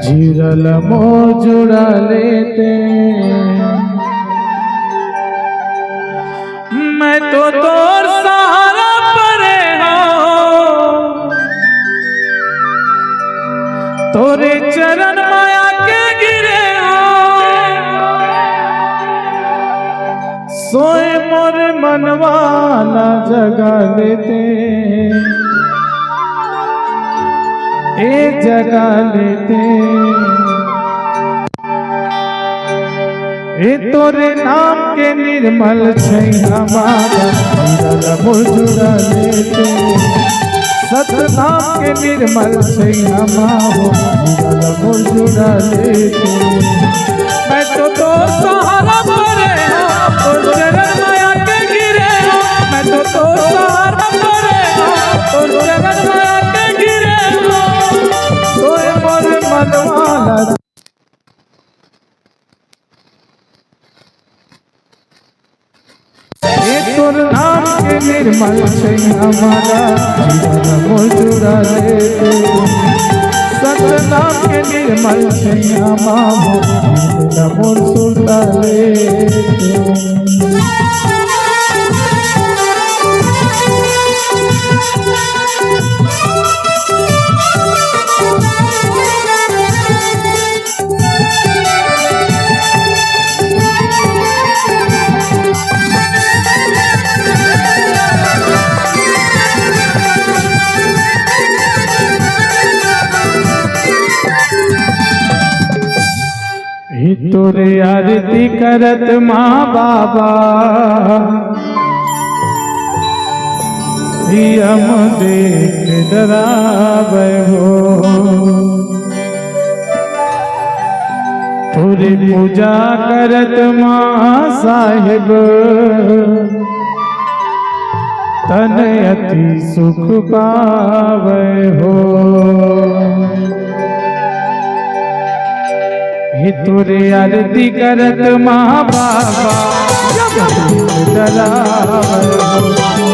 जीरल मोजुड़ा लेते मैं तो तोर सहारा परे हो तोरे चरण माया के गिरे हो सोए मोर मनवाला जगा लेते ए जगा लेते ए तोरे नाम के निर्मल छै हमारा जीरल मोजुड़ा लेते सत नाम के निर्मल छै हमारो जीरल मोजुड़ा लेते मैं तो सहारा परे हो तोर चरण माया के गिरे हो मैं तो सहारा परे हो तोर चरण माया के गिरे हो सोए मोर मनवाला तोर नाम के निर्मल छै हमारा जीरल मोजुड़ा लेते सत नाम के निर्मल छै हमारो जीरल मोजुड़ा लेते तोरे आरती करत माँ बाबा हम देख डरावे हो तोरे पूजा करत माँ साहिब तन अति सुख पावे हो तोरे आरती करत माँ बाबा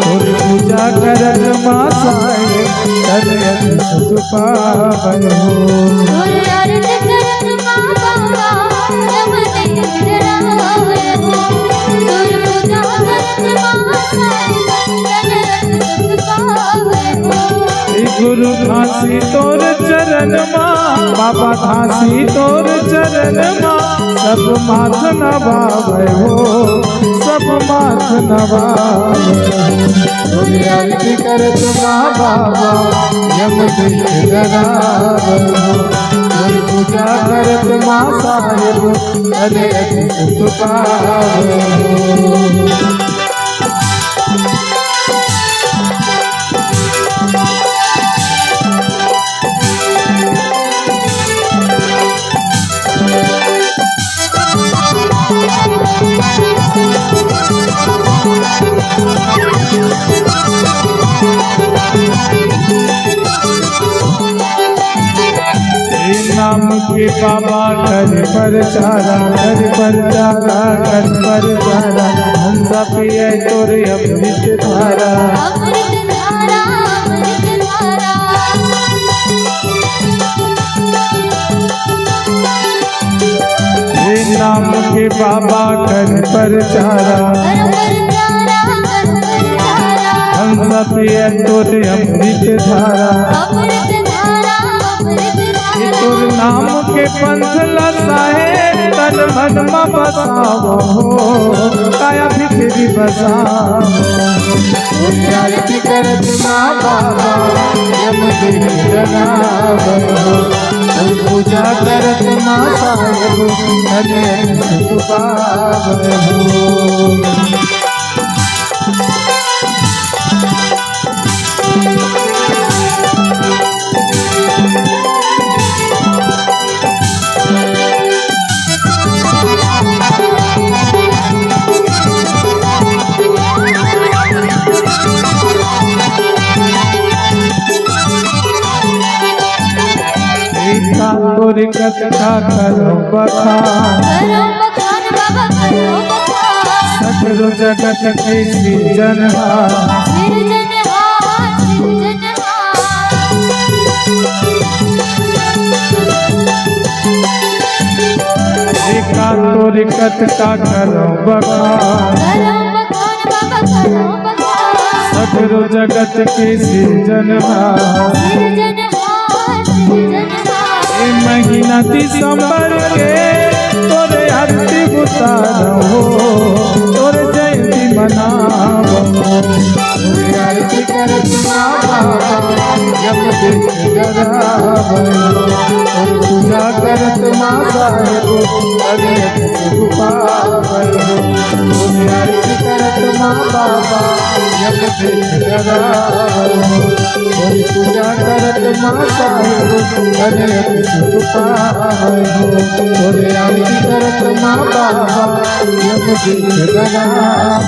तोरे पूजा करत माँ साहिब तन अति सुख पावे हो तोरे आरती करत माँ बाबा हम देख डरावे हो तोरे पूजा करत माँ साहिब तन अति सुख पावे हो गुरु घासी तोर चरण माँ बाबा घासी तोर चरण माँ सब माथ नवावे हो सब माथ नवावे तोरे आरती करत माँ बाबा यम देख डरावे हो तोरे पूजा करत माँ साहिब तने अति सुख पावे हो नाम के बाबा कर परचारा हम सब पिए तोरे अमृत धारा अमृत धारा नाम के बाबा कर परचारा हम सब पिए तोरे अमृत धारा तोर नाम के पंथ लसाए तन मन में बसावो काया भितरी बसावो तोरे आरती करत माँ बाबा यम देख डरावे हो तोर पूजा करत माँ साहिब तने सुख पावे हो तोर कथा करो बखान बाबा करो बखान सगरो जगत के सृजनहार सृजनहार का तोर कतका करो बखान करो बखान बाबा करो बखान सगरो जगत के सृजनहार सृजनहार ए महीना दिसंबर के तोरे आरती उतारो तोरे जयंती मनावो तोरे आरती करत बाबा जब देख डरावो और पूजा करत माँ साहेब अगत सुख पावो तोरे आरती करत माँ बाबा जब देख डरावो और पूजा करत माँ साहेब अगत सुख पावो तोरे आरती करत माँ बाबा जब देख डरावो।